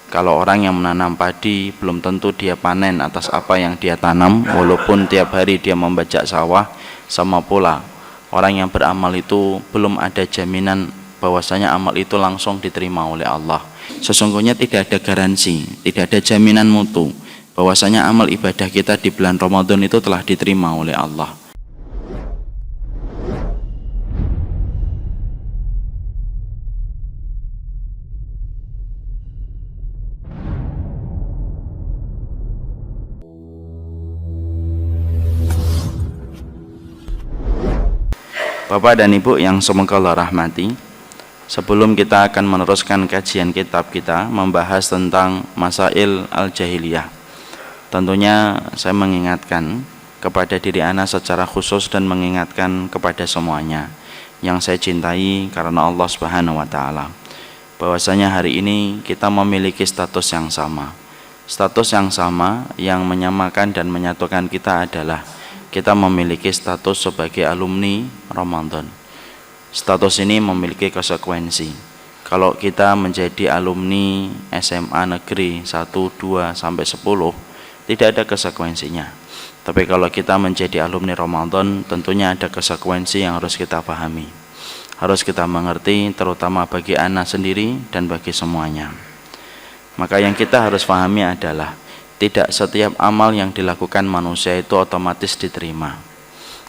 Kalau orang yang menanam padi, belum tentu dia panen atas apa yang dia tanam, walaupun tiap hari dia membajak sawah. Sama pula, orang yang beramal itu belum ada jaminan bahwasanya amal itu langsung diterima oleh Allah. Sesungguhnya tidak ada garansi, tidak ada jaminan mutu bahwasanya amal ibadah kita di bulan Ramadan itu telah diterima oleh Allah. Bapak dan Ibu yang semoga Allah rahmati, sebelum kita akan meneruskan kajian kitab kita membahas tentang masail al-jahiliyah, tentunya saya mengingatkan kepada diri Ana secara khusus dan mengingatkan kepada semuanya yang saya cintai karena Allah Subhanahu wa taala, bahwasanya hari ini kita memiliki status yang sama. Status yang sama yang menyamakan dan menyatukan kita adalah kita memiliki status sebagai alumni Ramadan. Status ini memiliki konsekuensi. Kalau kita menjadi alumni SMA negeri 1, 2, sampai 10, tidak ada konsekuensinya. Tapi kalau kita menjadi alumni Ramadan, tentunya ada konsekuensi yang harus kita pahami, harus kita mengerti, terutama bagi anak sendiri dan bagi semuanya. Maka yang kita harus pahami adalah tidak setiap amal yang dilakukan manusia itu otomatis diterima.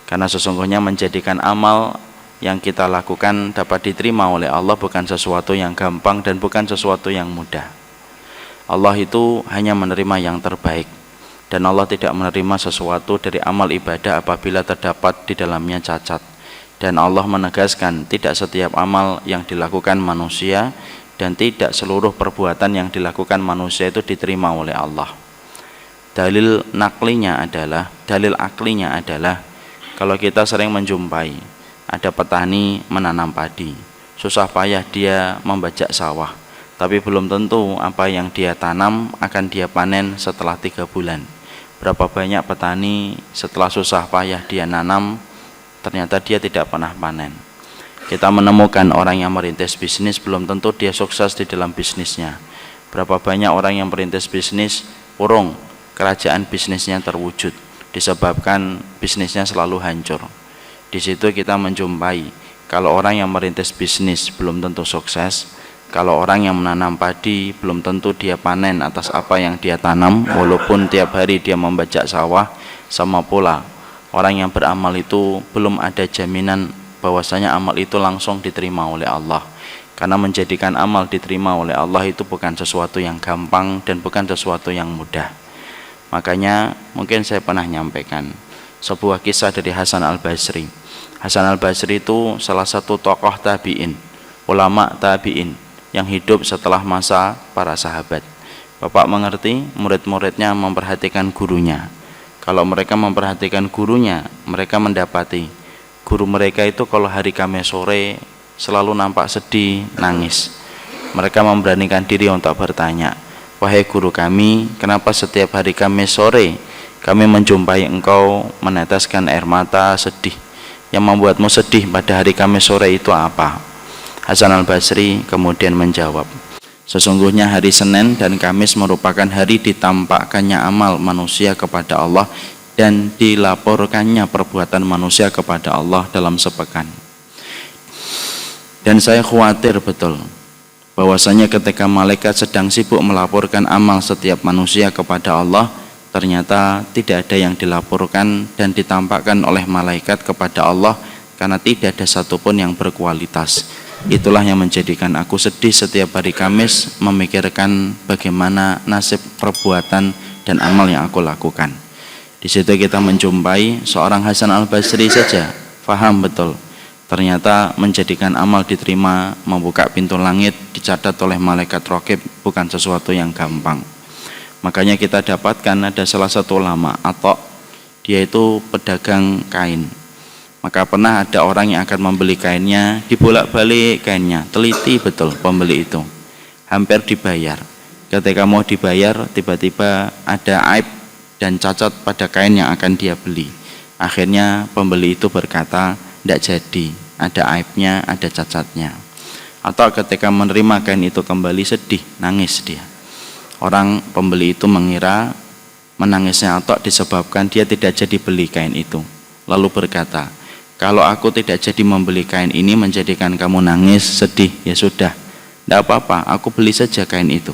Karena sesungguhnya menjadikan amal yang kita lakukan dapat diterima oleh Allah bukan sesuatu yang gampang dan bukan sesuatu yang mudah. Allah itu hanya menerima yang terbaik, dan Allah tidak menerima sesuatu dari amal ibadah apabila terdapat di dalamnya cacat. Dan Allah menegaskan tidak setiap amal yang dilakukan manusia dan tidak seluruh perbuatan yang dilakukan manusia itu diterima oleh Allah. Dalil aklinya adalah kalau kita sering menjumpai ada petani menanam padi, susah payah dia membajak sawah, tapi belum tentu apa yang dia tanam akan dia panen setelah 3 bulan. Berapa banyak petani setelah susah payah dia nanam, ternyata dia tidak pernah panen. Kita menemukan orang yang merintis bisnis, belum tentu dia sukses di dalam bisnisnya. Berapa banyak orang yang merintis bisnis, urung kerajaan bisnisnya terwujud, disebabkan bisnisnya selalu hancur. Di situ kita menjumpai kalau orang yang merintis bisnis belum tentu sukses. Kalau orang yang menanam padi belum tentu dia panen atas apa yang dia tanam, walaupun tiap hari dia membajak sawah. Sama pula, orang yang beramal itu belum ada jaminan bahwasanya amal itu langsung diterima oleh Allah. Karena menjadikan amal diterima oleh Allah itu bukan sesuatu yang gampang dan bukan sesuatu yang mudah. Makanya mungkin saya pernah nyampaikan sebuah kisah dari Hasan al-Basri. Hasan al-Basri itu salah satu tokoh tabi'in, ulama tabi'in yang hidup setelah masa para sahabat. Bapak mengerti, murid-muridnya memperhatikan gurunya. Kalau mereka memperhatikan gurunya, mereka mendapati guru mereka itu kalau hari Kamis sore selalu nampak sedih, nangis. Mereka memberanikan diri untuk bertanya, "Wahai guru kami, kenapa setiap hari Kamis sore kami menjumpai engkau meneteskan air mata sedih? Yang membuatmu sedih pada hari Kamis sore itu apa?" Hasan al-Basri kemudian menjawab, "Sesungguhnya hari Senin dan Kamis merupakan hari ditampakkannya amal manusia kepada Allah dan dilaporkannya perbuatan manusia kepada Allah dalam sepekan. Dan saya khawatir betul bahwasanya ketika malaikat sedang sibuk melaporkan amal setiap manusia kepada Allah, ternyata tidak ada yang dilaporkan dan ditampakkan oleh malaikat kepada Allah karena tidak ada satupun yang berkualitas. Itulah yang menjadikan aku sedih setiap hari Kamis memikirkan bagaimana nasib perbuatan dan amal yang aku lakukan." Di situ kita menjumpai seorang Hasan al-Basri saja faham betul ternyata menjadikan amal diterima, membuka pintu langit, dicatat oleh malaikat raqib bukan sesuatu yang gampang. Makanya kita dapatkan ada salah satu ulama, Atha, dia itu pedagang kain. Maka pernah ada orang yang akan membeli kainnya, dibolak-balik kainnya, teliti betul pembeli itu, hampir dibayar. Ketika mau dibayar, tiba-tiba ada aib dan cacat pada kain yang akan dia beli. Akhirnya pembeli itu berkata, tidak jadi, ada aibnya, ada cacatnya. Atau ketika menerima kain itu kembali sedih, nangis dia. Orang pembeli itu mengira menangisnya Atok disebabkan dia tidak jadi beli kain itu. Lalu berkata, kalau aku tidak jadi membeli kain ini menjadikan kamu nangis, sedih, ya sudah, tidak apa-apa, aku beli saja kain itu.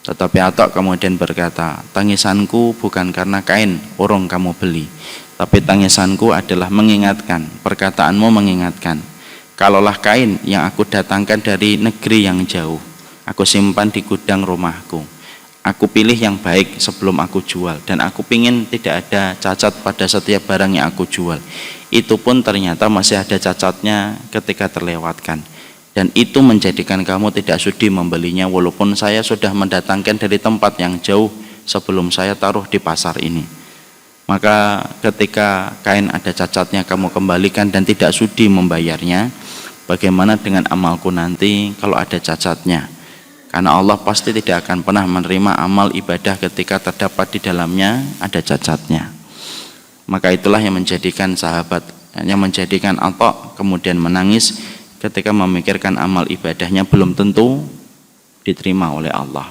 Tetapi Atok kemudian berkata, tangisanku bukan karena kain urung kamu beli, tapi tangisanku adalah mengingatkan, perkataanmu mengingatkan, kalaulah kain yang aku datangkan dari negeri yang jauh, aku simpan di gudang rumahku, aku pilih yang baik sebelum aku jual, dan aku pingin tidak ada cacat pada setiap barang yang aku jual. Itu pun ternyata masih ada cacatnya ketika terlewatkan, dan itu menjadikan kamu tidak sudi membelinya walaupun saya sudah mendatangkan dari tempat yang jauh sebelum saya taruh di pasar ini. Maka ketika kain ada cacatnya kamu kembalikan dan tidak sudi membayarnya, bagaimana dengan amalku nanti kalau ada cacatnya? Karena Allah pasti tidak akan pernah menerima amal ibadah ketika terdapat di dalamnya ada cacatnya. Maka itulah yang menjadikan sahabat, yang menjadikan Atok kemudian menangis ketika memikirkan amal ibadahnya belum tentu diterima oleh Allah.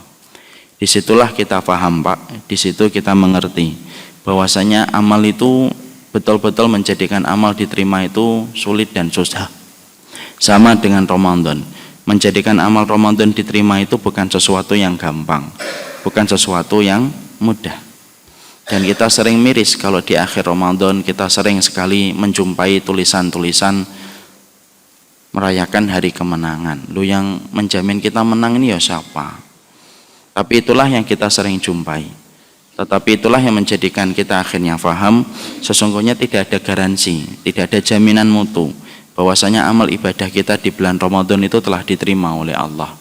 Disitulah kita paham, Pak, disitu kita mengerti bahwasanya amal itu betul-betul menjadikan amal diterima itu sulit dan susah. Sama dengan Ramadan, menjadikan amal Ramadan diterima itu bukan sesuatu yang gampang, bukan sesuatu yang mudah. Dan kita sering miris kalau di akhir Ramadan kita sering sekali menjumpai tulisan-tulisan merayakan hari kemenangan. Lu yang menjamin kita menang ini ya siapa? Tapi itulah yang kita sering jumpai. Tetapi itulah yang menjadikan kita akhirnya faham sesungguhnya tidak ada garansi, tidak ada jaminan mutu bahwasanya amal ibadah kita di bulan Ramadan itu telah diterima oleh Allah.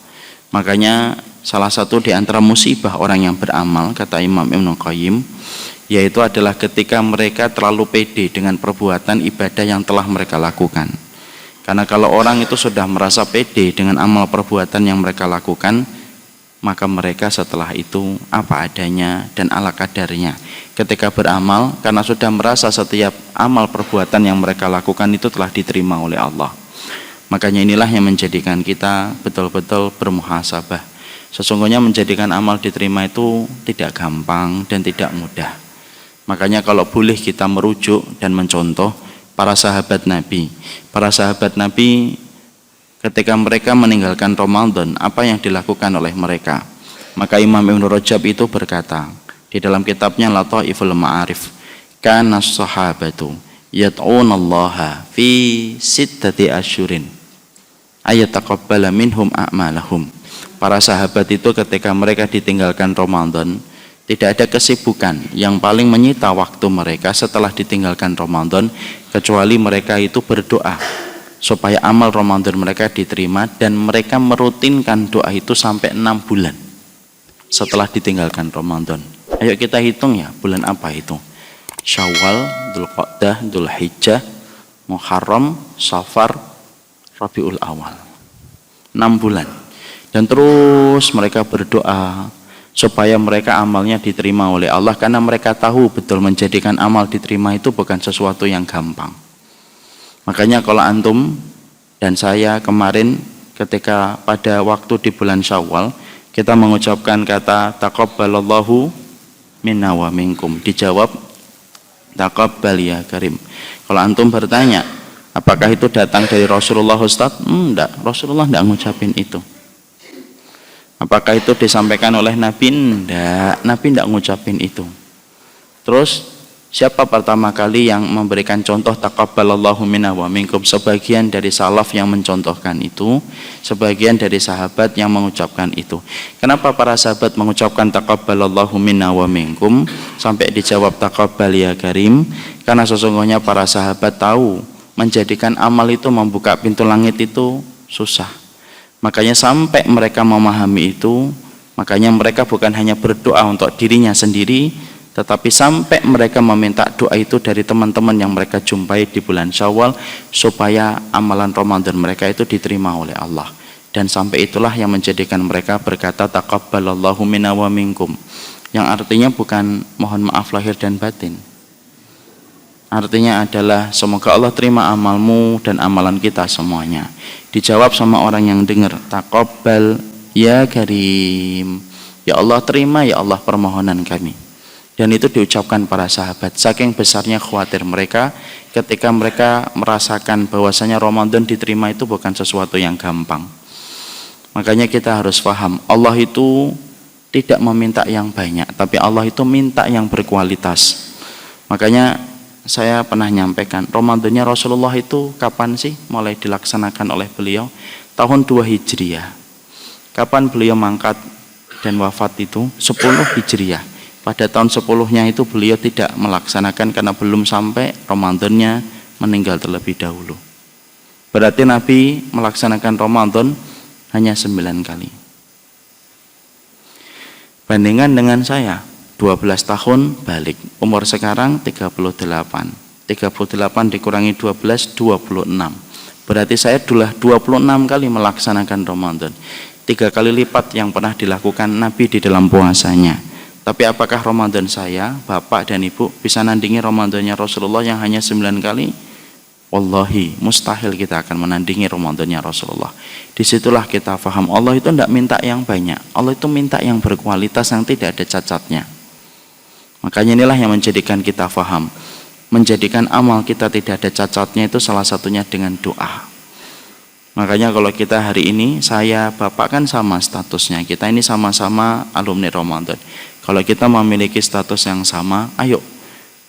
Makanya salah satu di antara musibah orang yang beramal, kata Imam Ibnu Qayyim, yaitu adalah ketika mereka terlalu pede dengan perbuatan ibadah yang telah mereka lakukan. Karena kalau orang itu sudah merasa pede dengan amal perbuatan yang mereka lakukan, maka mereka setelah itu apa adanya dan ala kadarnya ketika beramal, karena sudah merasa setiap amal perbuatan yang mereka lakukan itu telah diterima oleh Allah. Makanya inilah yang menjadikan kita betul-betul bermuhasabah. Sesungguhnya menjadikan amal diterima itu tidak gampang dan tidak mudah. Makanya kalau boleh kita merujuk dan mencontoh para sahabat Nabi. Para sahabat Nabi ketika mereka meninggalkan Ramadan, apa yang dilakukan oleh mereka? Maka Imam Ibnu Rajab itu berkata di dalam kitabnya Lataiful Ma'arif, kana sahabatu yad'unallaha fi sittati asyurin ayataqabbala minhum a'malahum. Para sahabat itu ketika mereka ditinggalkan Ramadan, tidak ada kesibukan yang paling menyita waktu mereka setelah ditinggalkan Ramadan kecuali mereka itu berdoa supaya amal Ramadan mereka diterima, dan mereka merutinkan doa itu sampai 6 bulan setelah ditinggalkan Ramadan. Ayo kita hitung ya, bulan apa itu? Syawal, Dzulqa'dah, Dzulhijjah, Muharram, Safar, Rabiul Awal. 6 bulan. Dan terus mereka berdoa supaya mereka amalnya diterima oleh Allah, karena mereka tahu betul menjadikan amal diterima itu bukan sesuatu yang gampang. Makanya kalau antum dan saya kemarin ketika pada waktu di bulan Syawal kita mengucapkan kata taqabbalallahu minna wa minkum, dijawab taqabbal ya karim. Kalau antum bertanya apakah itu datang dari Rasulullah Ustaz? Enggak, Rasulullah enggak ngucapin itu. Apakah itu disampaikan oleh Nabi? Enggak, Nabi enggak ngucapin itu. Terus siapa pertama kali yang memberikan contoh taqabbalallahu minna wa minkum? Sebagian dari salaf yang mencontohkan itu, sebagian dari sahabat yang mengucapkan itu. Kenapa para sahabat mengucapkan taqabbalallahu minna wa minkum sampai dijawab taqabbal ya karim? Karena sesungguhnya para sahabat tahu menjadikan amal itu membuka pintu langit itu susah. Makanya sampai mereka memahami itu, makanya mereka bukan hanya berdoa untuk dirinya sendiri, tetapi sampai mereka meminta doa itu dari teman-teman yang mereka jumpai di bulan Syawal supaya amalan Ramadan mereka itu diterima oleh Allah. Dan sampai itulah yang menjadikan mereka berkata taqabbalallahu minna wa minkum, yang artinya bukan mohon maaf lahir dan batin. Artinya adalah semoga Allah terima amalmu dan amalan kita semuanya. Dijawab sama orang yang dengar, taqabbal ya karim, Ya Allah, terima ya Allah permohonan kami. Dan itu diucapkan para sahabat. Saking besarnya khawatir mereka ketika mereka merasakan bahwasanya Ramadan diterima itu bukan sesuatu yang gampang. Makanya kita harus paham, Allah itu tidak meminta yang banyak, tapi Allah itu minta yang berkualitas. Makanya saya pernah nyampaikan, Ramadannya Rasulullah itu kapan sih mulai dilaksanakan oleh beliau? Tahun 2 Hijriah. Kapan beliau mangkat dan wafat itu? 10 Hijriah. Pada tahun 10-nya itu beliau tidak melaksanakan karena belum sampai Ramadannya meninggal terlebih dahulu. Berarti Nabi melaksanakan Ramadan hanya 9 kali. Bandingkan dengan saya, 12 tahun balik. Umur sekarang 38. 38 dikurangi 12, 26. Berarti saya sudah 26 kali melaksanakan Ramadan. 3 kali lipat yang pernah dilakukan Nabi di dalam puasanya. Tapi apakah Ramadan saya, Bapak dan Ibu, bisa nandingi Ramadannya Rasulullah yang hanya 9 kali? Wallahi, mustahil kita akan menandingi Ramadannya Rasulullah. Disitulah kita faham, Allah itu tidak minta yang banyak. Allah itu minta yang berkualitas, yang tidak ada cacatnya. Makanya inilah yang menjadikan kita faham. Menjadikan amal kita tidak ada cacatnya itu salah satunya dengan doa. Makanya kalau kita hari ini, saya, Bapak kan sama statusnya. Kita ini sama-sama alumni Ramadan. Kalau kita memiliki status yang sama, ayo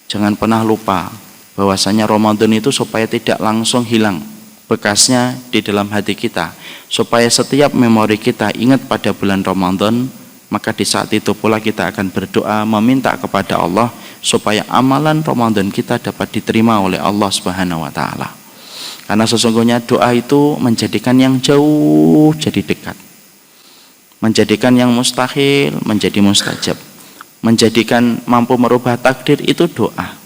jangan pernah lupa bahwasanya Ramadan itu supaya tidak langsung hilang bekasnya di dalam hati kita, supaya setiap memori kita ingat pada bulan Ramadan, maka di saat itu pula kita akan berdoa meminta kepada Allah supaya amalan Ramadan kita dapat diterima oleh Allah Subhanahu wa taala. Karena sesungguhnya doa itu menjadikan yang jauh jadi dekat. Menjadikan yang mustahil menjadi mustajab. Menjadikan mampu merubah takdir itu doa.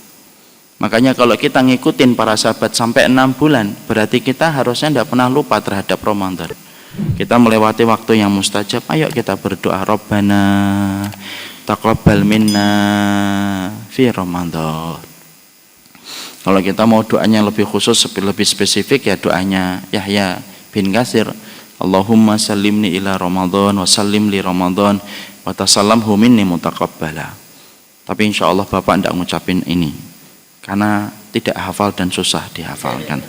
Makanya kalau kita ngikutin para sahabat sampai 6 bulan, berarti kita harusnya tidak pernah lupa terhadap Ramadan. Kita melewati waktu yang mustajab, ayo kita berdoa, Rabbana taqabbal minna fi Ramadan. Kalau kita mau doanya lebih khusus, lebih spesifik, ya doanya Yahya bin Katsir, Allahumma sallimni ila Ramadan wa sallim li Ramadan wa tasallamhu minni mutaqabbala. Tapi insya Allah Bapak tidak ngucapin ini karena tidak hafal dan susah dihafalkan.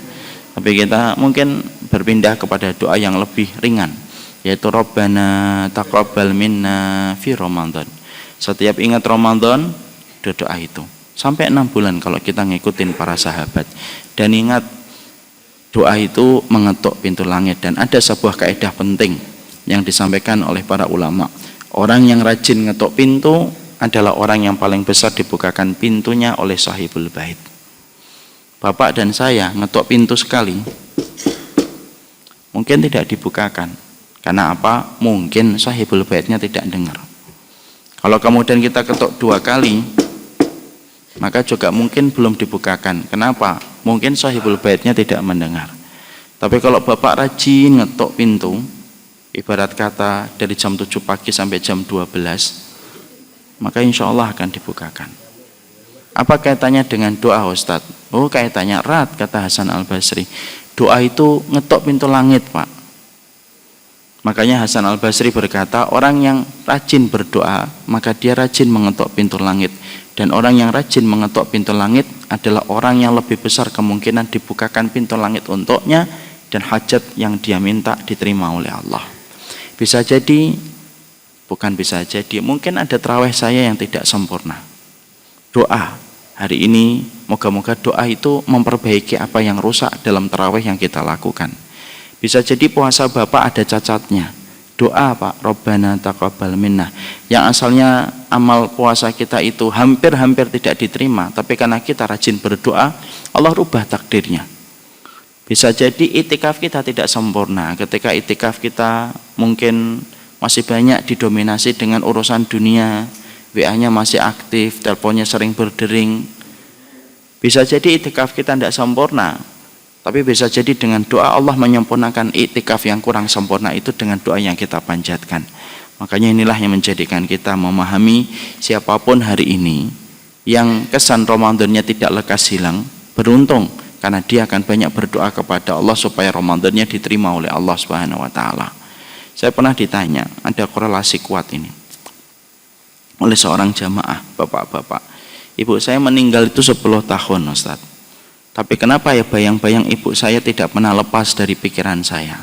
Tapi kita mungkin berpindah kepada doa yang lebih ringan, yaitu Rabbana taqabbal minna fi Ramadan. Setiap ingat Ramadan, doa itu sampai 6 bulan kalau kita ngikutin para sahabat. Dan ingat, doa itu mengetuk pintu langit. Dan ada sebuah kaidah penting yang disampaikan oleh para ulama. Orang yang rajin ngetuk pintu adalah orang yang paling besar dibukakan pintunya oleh sahibul bait. Bapak dan saya ngetuk pintu sekali, mungkin tidak dibukakan. Karena apa? Mungkin sahibul baitnya tidak dengar. Kalau kemudian kita ketuk 2 kali, maka juga mungkin belum dibukakan. Kenapa? Mungkin sahibul baitnya tidak mendengar. Tapi kalau Bapak rajin ngetuk pintu, ibarat kata dari jam 7 pagi sampai jam 12, maka insya Allah akan dibukakan. Apa kaitannya dengan doa, Ustadz? Oh, kaitannya erat, kata Hasan Al-Basri. Doa itu ngetuk pintu langit, Pak. Makanya Hasan Al-Basri berkata, orang yang rajin berdoa, maka dia rajin mengetuk pintu langit. Dan orang yang rajin mengetuk pintu langit adalah orang yang lebih besar kemungkinan dibukakan pintu langit untuknya, dan hajat yang dia minta diterima oleh Allah. Bisa jadi, bukan bisa jadi, mungkin ada tarawih saya yang tidak sempurna. Doa hari ini, moga-moga doa itu memperbaiki apa yang rusak dalam tarawih yang kita lakukan. Bisa jadi puasa Bapak ada cacatnya. Doa Pak, Rabbana taqabbal minna, yang asalnya amal puasa kita itu hampir-hampir tidak diterima, tapi karena kita rajin berdoa, Allah rubah takdirnya. Bisa jadi itikaf kita tidak sempurna. Ketika itikaf kita mungkin masih banyak didominasi dengan urusan dunia, WA-nya masih aktif, teleponnya sering berdering. Bisa jadi itikaf kita tidak sempurna, tapi bisa jadi dengan doa Allah menyempurnakan iktikaf yang kurang sempurna itu dengan doa yang kita panjatkan. Makanya inilah yang menjadikan kita memahami siapapun hari ini yang kesan Ramadannya tidak lekas hilang, beruntung karena dia akan banyak berdoa kepada Allah supaya Ramadannya diterima oleh Allah Subhanahu wa taala. Saya pernah ditanya, ada korelasi kuat ini. oleh seorang jamaah, bapak-bapak. Ibu saya meninggal itu 10 tahun, Ustaz. Tapi kenapa ya bayang-bayang ibu saya tidak pernah lepas dari pikiran saya.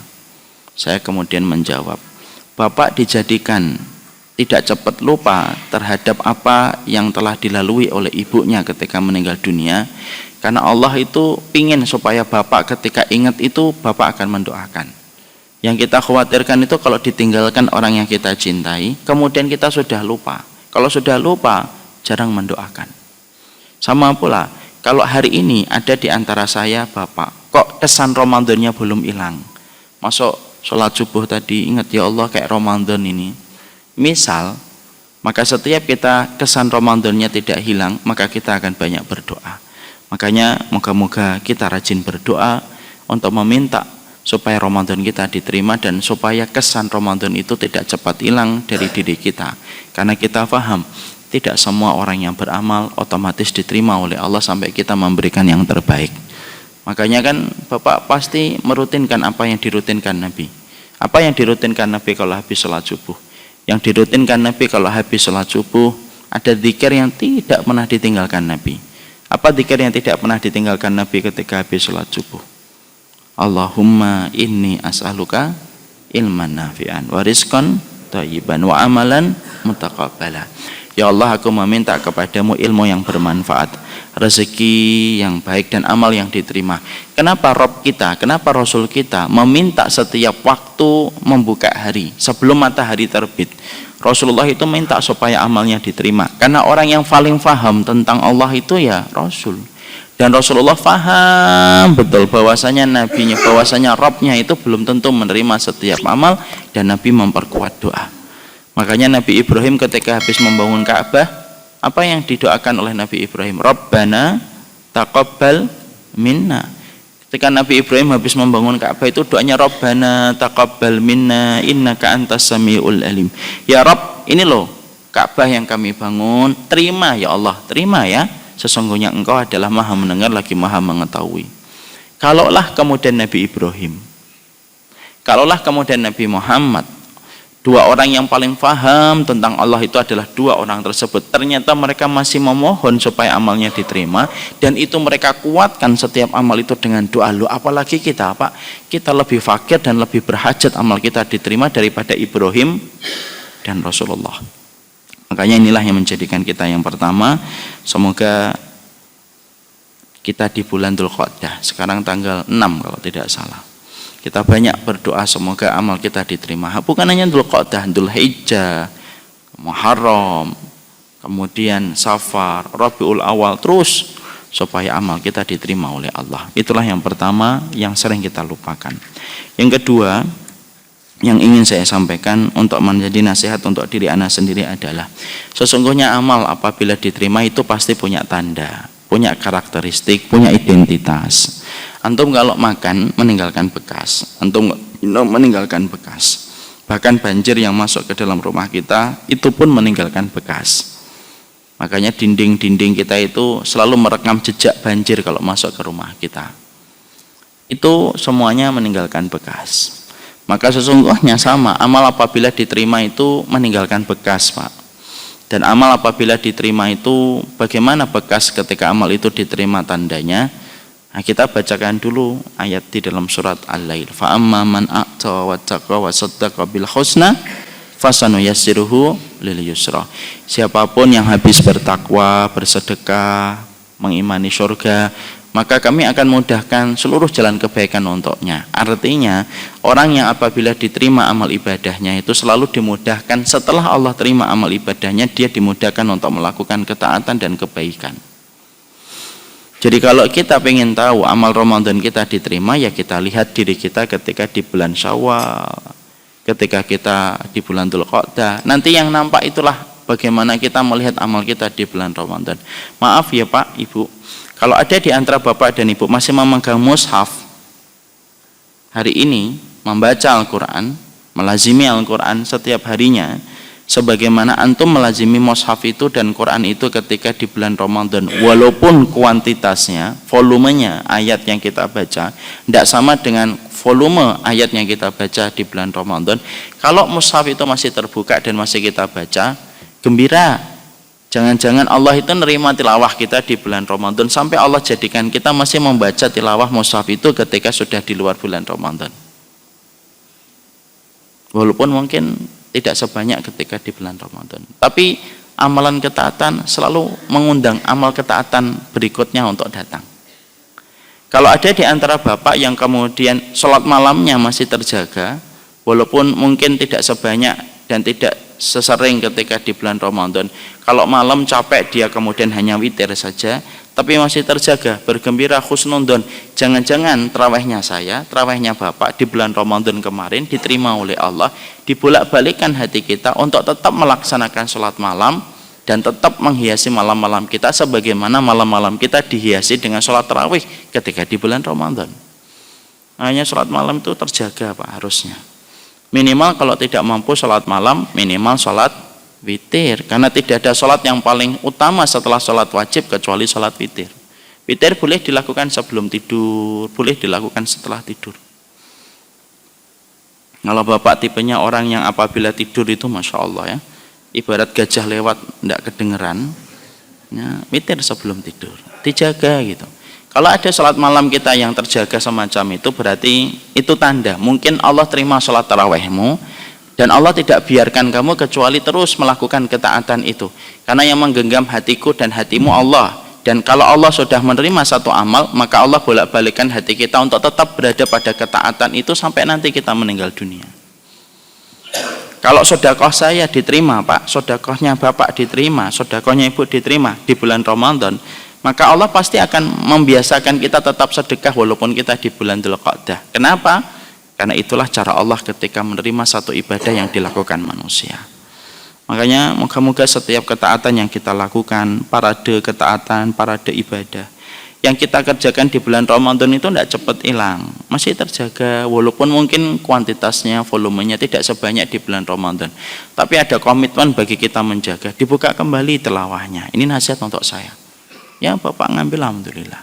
Saya kemudian menjawab, Bapak dijadikan tidak cepat lupa terhadap apa yang telah dilalui oleh ibunya ketika meninggal dunia. Karena Allah itu ingin supaya Bapak ketika ingat itu, Bapak akan mendoakan. Yang kita khawatirkan itu kalau ditinggalkan orang yang kita cintai, kemudian kita sudah lupa. Kalau sudah lupa, jarang mendoakan. Sama pula, kalau hari ini ada di antara saya, Bapak, kok kesan Ramadannya belum hilang? Masuk sholat subuh tadi, ingat ya Allah kayak Ramadan ini. Misal, maka setiap kita kesan Ramadannya tidak hilang, maka kita akan banyak berdoa. Makanya moga-moga kita rajin berdoa untuk meminta supaya Ramadan kita diterima dan supaya kesan Ramadan itu tidak cepat hilang dari diri kita. Karena kita paham, tidak semua orang yang beramal otomatis diterima oleh Allah sampai kita memberikan yang terbaik. Makanya kan Bapak pasti merutinkan apa yang dirutinkan Nabi. Apa yang dirutinkan Nabi kalau habis sholat subuh? Yang dirutinkan Nabi kalau habis sholat subuh, ada zikir yang tidak pernah ditinggalkan Nabi. Apa zikir yang tidak pernah ditinggalkan Nabi ketika habis sholat subuh? Allahumma inni as'aluka ilman nafi'an wa rizqan thayyiban wa amalan mutaqabbala. Ya Allah, aku meminta kepadamu ilmu yang bermanfaat, rezeki yang baik dan amal yang diterima. Kenapa Rabb kita, kenapa Rasul kita meminta setiap waktu membuka hari sebelum matahari terbit? Rasulullah itu minta supaya amalnya diterima. Karena orang yang paling faham tentang Allah itu ya Rasul. Dan Rasulullah faham betul bahwasanya nabinya, bahwasanya Rabbnya itu belum tentu menerima setiap amal, dan Nabi memperkuat doa. Makanya Nabi Ibrahim ketika habis membangun Ka'bah, apa yang didoakan oleh Nabi Ibrahim? Rabbana taqabbal minna. Ketika Nabi Ibrahim habis membangun Ka'bah itu doanya Rabbana taqabbal minna innaka antas samiul alim. Ya Rabb, ini loh Ka'bah yang kami bangun, terima ya Allah, terima ya. Sesungguhnya engkau adalah maha mendengar lagi maha mengetahui. Kalaulah kemudian Nabi Ibrahim, kalaulah kemudian Nabi Muhammad, dua orang yang paling paham tentang Allah itu adalah dua orang tersebut, ternyata mereka masih memohon supaya amalnya diterima, dan itu mereka kuatkan setiap amal itu dengan doa. Lu apalagi kita, Pak, kita lebih fakir dan lebih berhajat amal kita diterima daripada Ibrahim dan Rasulullah. Makanya inilah yang menjadikan kita yang pertama, semoga kita di bulan Dzulqa'dah, sekarang tanggal 6 kalau tidak salah, kita banyak berdoa semoga amal kita diterima. Bukan hanya Dzulqa'dah, Dzulhijjah, Muharram, kemudian Safar, Rabiul Awal, terus supaya amal kita diterima oleh Allah. Itulah yang pertama yang sering kita lupakan. Yang kedua yang ingin saya sampaikan untuk menjadi nasihat untuk diri anak sendiri adalah, sesungguhnya amal apabila diterima itu pasti punya tanda, punya karakteristik, punya identitas. Antum kalau makan meninggalkan bekas, antum meninggalkan bekas. Bahkan banjir yang masuk ke dalam rumah kita itu pun meninggalkan bekas. Makanya dinding-dinding kita itu selalu merekam jejak banjir kalau masuk ke rumah kita. Itu semuanya meninggalkan bekas. Maka sesungguhnya sama, amal apabila diterima itu meninggalkan bekas, Pak. Dan amal apabila diterima itu, bagaimana bekas ketika amal itu diterima tandanya? Nah, kita bacakan dulu ayat di dalam surat Al-Lail. Fa amma man a'ta wattaqa wa saddaqa bil husna fasanuyassiruhu lil yusra. Siapapun yang habis bertakwa, bersedekah, mengimani surga, maka kami akan mudahkan seluruh jalan kebaikan untuknya. Artinya, orang yang apabila diterima amal ibadahnya itu selalu dimudahkan, setelah Allah terima amal ibadahnya, dia dimudahkan untuk melakukan ketaatan dan kebaikan. Jadi kalau kita ingin tahu amal Ramadan kita diterima, ya kita lihat diri kita ketika di bulan Syawal, ketika kita di bulan Dzulqa'dah. Nanti yang nampak itulah bagaimana kita melihat amal kita di bulan Ramadan. Maaf ya Pak, Ibu, kalau ada di antara Bapak dan Ibu masih memegang mushaf, hari ini membaca Al-Quran, melazimi Al-Quran setiap harinya, sebagaimana antum melazimi mushaf itu dan Quran itu ketika di bulan Ramadan, walaupun kuantitasnya, volumenya ayat yang kita baca tidak sama dengan volume ayat yang kita baca di bulan Ramadan. Kalau mushaf itu masih terbuka dan masih kita baca, gembira, Jangan-jangan Allah itu nerima tilawah kita di bulan Ramadan sampai Allah jadikan kita masih membaca tilawah mushaf itu ketika sudah di luar bulan Ramadan. Walaupun mungkin tidak sebanyak ketika di bulan Ramadan. Tapi amalan ketaatan selalu mengundang amal ketaatan berikutnya untuk datang. Kalau ada di antara bapak yang kemudian sholat malamnya masih terjaga, walaupun mungkin tidak sebanyak dan tidak sesering ketika di bulan Ramadan, kalau malam capek dia kemudian hanya witir saja, tapi masih terjaga, bergembira, husnudon. Jangan-jangan terawihnya saya, terawihnya bapak di bulan Ramadan kemarin diterima oleh Allah, dibolak-balikan hati kita untuk tetap melaksanakan sholat malam dan tetap menghiasi malam-malam kita sebagaimana malam-malam kita dihiasi dengan sholat tarawih ketika di bulan Ramadan. Hanya sholat malam itu terjaga Pak, harusnya. Minimal kalau tidak mampu sholat malam, minimal sholat witir. Karena tidak ada sholat yang paling utama setelah sholat wajib kecuali sholat witir. Witir boleh dilakukan sebelum tidur, boleh dilakukan setelah tidur. Kalau bapak tipenya orang yang apabila tidur itu Masya Allah ya, ibarat gajah lewat tidak kedengeran ya, witir sebelum tidur dijaga gitu. Kalau ada sholat malam kita yang terjaga semacam itu, berarti itu tanda mungkin Allah terima sholat tarawihmu dan Allah tidak biarkan kamu kecuali terus melakukan ketaatan itu, karena yang menggenggam hatiku dan hatimu Allah. Dan kalau Allah sudah menerima satu amal, maka Allah bolak-balikan hati kita untuk tetap berada pada ketaatan itu sampai nanti kita meninggal dunia. Kalau sedekah saya diterima Pak, sedekahnya Bapak diterima, sedekahnya Ibu diterima di bulan Ramadan, maka Allah pasti akan membiasakan kita tetap sedekah walaupun kita di bulan Dzulqa'dah. Kenapa? Karena itulah cara Allah ketika menerima satu ibadah yang dilakukan manusia. Makanya moga-moga setiap ketaatan yang kita lakukan, parade ketaatan, parade ibadah yang kita kerjakan di bulan Ramadan itu tidak cepat hilang, masih terjaga walaupun mungkin kuantitasnya, volumenya tidak sebanyak di bulan Ramadan, tapi ada komitmen bagi kita menjaga, dibuka kembali tilawahnya. Ini nasihat untuk saya ya, Bapak ngambil alhamdulillah,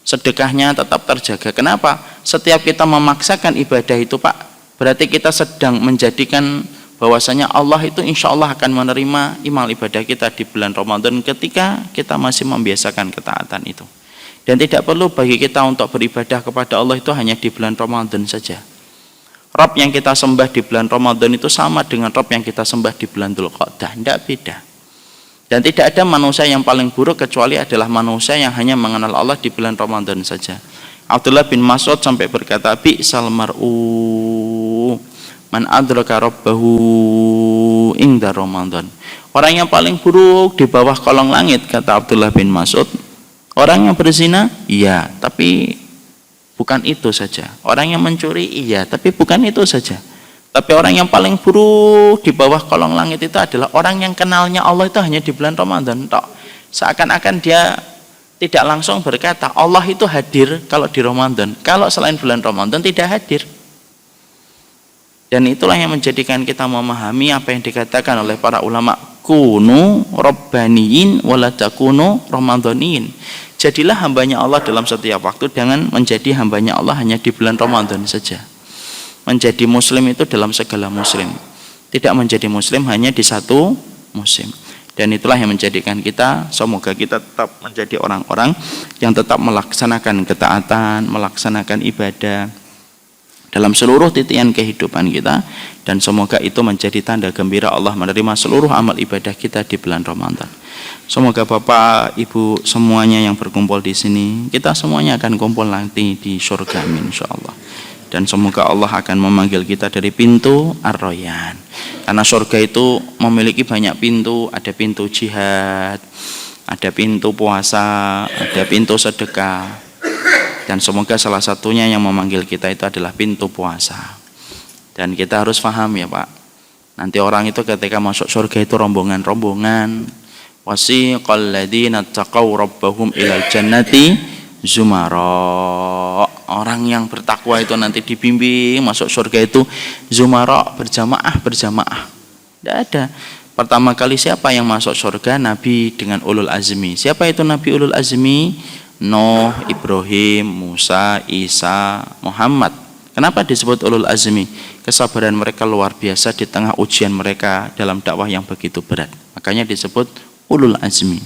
sedekahnya tetap terjaga. Kenapa? Setiap kita memaksakan ibadah itu Pak, berarti kita sedang menjadikan bahwasanya Allah itu insya Allah akan menerima imal ibadah kita di bulan Ramadan ketika kita masih membiasakan ketaatan itu. Dan tidak perlu bagi kita untuk beribadah kepada Allah itu hanya di bulan Ramadan saja. Rabb yang kita sembah di bulan Ramadan itu sama dengan Rabb yang kita sembah di bulan Dzulqa'dah, tidak beda. Dan tidak ada manusia yang paling buruk kecuali adalah manusia yang hanya mengenal Allah di bulan Ramadan saja. Abdullah bin Mas'ud sampai berkata, bi'sal mar'u man adraka rabbahu inda Ramadan. Orang yang paling buruk di bawah kolong langit, kata Abdullah bin Mas'ud, orang yang berzina, iya, tapi bukan itu saja. Orang yang mencuri, iya, tapi bukan itu saja. Tapi orang yang paling buruk di bawah kolong langit itu adalah orang yang kenalnya Allah itu hanya di bulan Ramadan tok. Seakan-akan dia tidak langsung berkata Allah itu hadir kalau di Ramadan, kalau selain bulan Ramadan tidak hadir. Dan itulah yang menjadikan kita memahami apa yang dikatakan oleh para ulama, kunu rabbaniyin wala takunu ramadhaniyin. Jadilah hambanya Allah dalam setiap waktu, jangan menjadi hambanya Allah hanya di bulan Ramadan saja. Menjadi muslim itu dalam segala muslim, tidak menjadi muslim hanya di satu musim. Dan itulah yang menjadikan kita, semoga kita tetap menjadi orang-orang yang tetap melaksanakan ketaatan, melaksanakan ibadah dalam seluruh titian kehidupan kita, dan semoga itu menjadi tanda gembira Allah menerima seluruh amal ibadah kita di bulan Ramadan. Semoga Bapak, Ibu semuanya yang berkumpul di sini, kita semuanya akan kumpul nanti di surga amin insyaallah. Dan semoga Allah akan memanggil kita dari pintu Ar-Rayyan. Karena surga itu memiliki banyak pintu, ada pintu jihad, ada pintu puasa, ada pintu sedekah. Dan semoga salah satunya yang memanggil kita itu adalah pintu puasa. Dan kita harus paham ya Pak, nanti orang itu ketika masuk surga itu rombongan-rombongan. Wasiqal ladzina taqaw rabbahum ilal jannati zumara. Orang yang bertakwa itu nanti dibimbing masuk surga itu zumara, berjamaah. Tidak ada. Pertama kali siapa yang masuk surga? Nabi dengan ulul azmi. Siapa itu Nabi ulul azmi? Nuh, Ibrahim, Musa, Isa, Muhammad. Kenapa disebut ulul azmi? Kesabaran mereka luar biasa di tengah ujian mereka dalam dakwah yang begitu berat. Makanya disebut ulul azmi.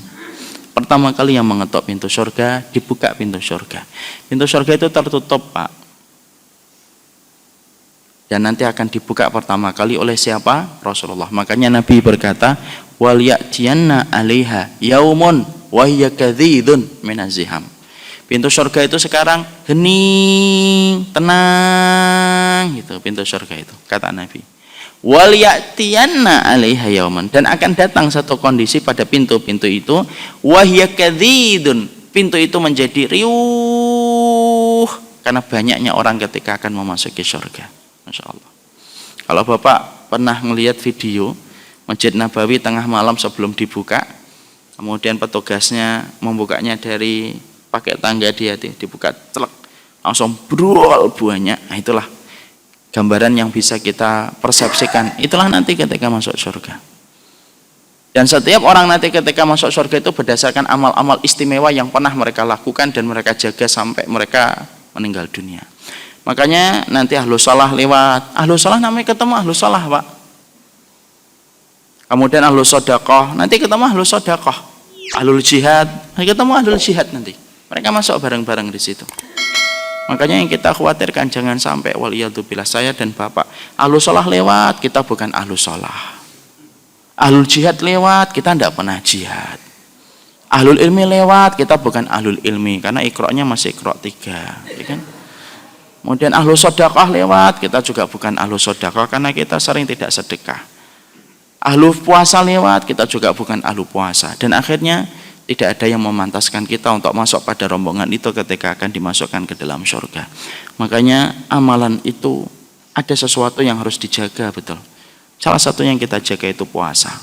Pertama kali yang mengetok pintu surga, dibuka pintu surga. Pintu surga itu tertutup, Pak. Dan nanti akan dibuka pertama kali oleh siapa? Rasulullah. Makanya Nabi berkata, wal ya'tiyanna 'alaiha yaumun wa hiya kadzidun minaz-ziham. Pintu surga itu sekarang hening, tenang gitu pintu surga itu, kata Nabi. Wal ya'tiyanna 'alaiha yauman, dan akan datang satu kondisi pada pintu-pintu itu wa hiya kadzidun, pintu itu menjadi riuh karena banyaknya orang ketika akan memasuki surga. Masya Allah. Kalau Bapak pernah melihat video Masjid Nabawi tengah malam sebelum dibuka, kemudian petugasnya membukanya dari pakai tangga, dia dibuka celek, langsung brol banyak. Nah, itulah gambaran yang bisa kita persepsikan. Itulah nanti ketika masuk surga. Dan setiap orang nanti ketika masuk surga itu berdasarkan amal-amal istimewa yang pernah mereka lakukan dan mereka jaga sampai mereka meninggal dunia. Makanya nanti ahlus shalah lewat. Ahlus shalah namanya ketemu ahlus shalah, Pak. Kemudian ahlus sedekah, nanti ketemu ahlus sedekah. Ahlul jihad, ketemu ahlul jihad nanti. Mereka masuk bareng-bareng di situ. Makanya yang kita khawatirkan jangan sampai waliyadzubillah saya dan Bapak ahlus shalah lewat, kita bukan ahlus shalah. Ahlul jihad lewat, kita tidak pernah jihad. Ahlul ilmi lewat, kita bukan ahlul ilmi karena iqra'nya masih iqra' 3, ya kan? Kemudian ahlus sedekah lewat, kita juga bukan ahlus sedekah karena kita sering tidak sedekah. Ahlu puasa lewat, kita juga bukan ahlu puasa. Dan akhirnya tidak ada yang memantaskan kita untuk masuk pada rombongan itu ketika akan dimasukkan ke dalam surga. Makanya amalan itu ada sesuatu yang harus dijaga, betul. Salah satu yang kita jaga itu puasa,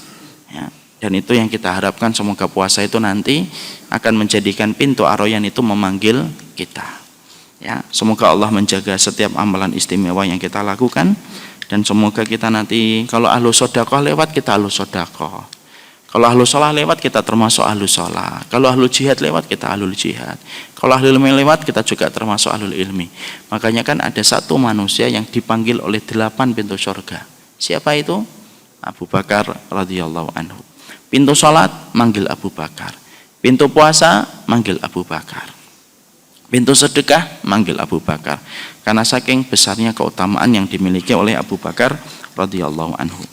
ya. Dan itu yang kita harapkan, semoga puasa itu nanti akan menjadikan pintu ar-rayyan itu memanggil kita, ya. Semoga Allah menjaga setiap amalan istimewa yang kita lakukan. Dan semoga kita nanti kalau ahlu sedekah lewat, kita ahlu sedekah. Kalau ahlu shalah lewat, kita termasuk ahlu shalah. Kalau ahlu jihad lewat, kita ahlul jihad. Kalau ahlu ilmi lewat, kita juga termasuk ahlul ilmi. Makanya kan ada satu manusia yang dipanggil oleh 8 pintu surga. Siapa itu? Abu Bakar radhiyallahu anhu. Pintu salat manggil Abu Bakar. Pintu puasa manggil Abu Bakar. Pintu sedekah manggil Abu Bakar. Karena saking besarnya keutamaan yang dimiliki oleh Abu Bakar radhiyallahu anhu.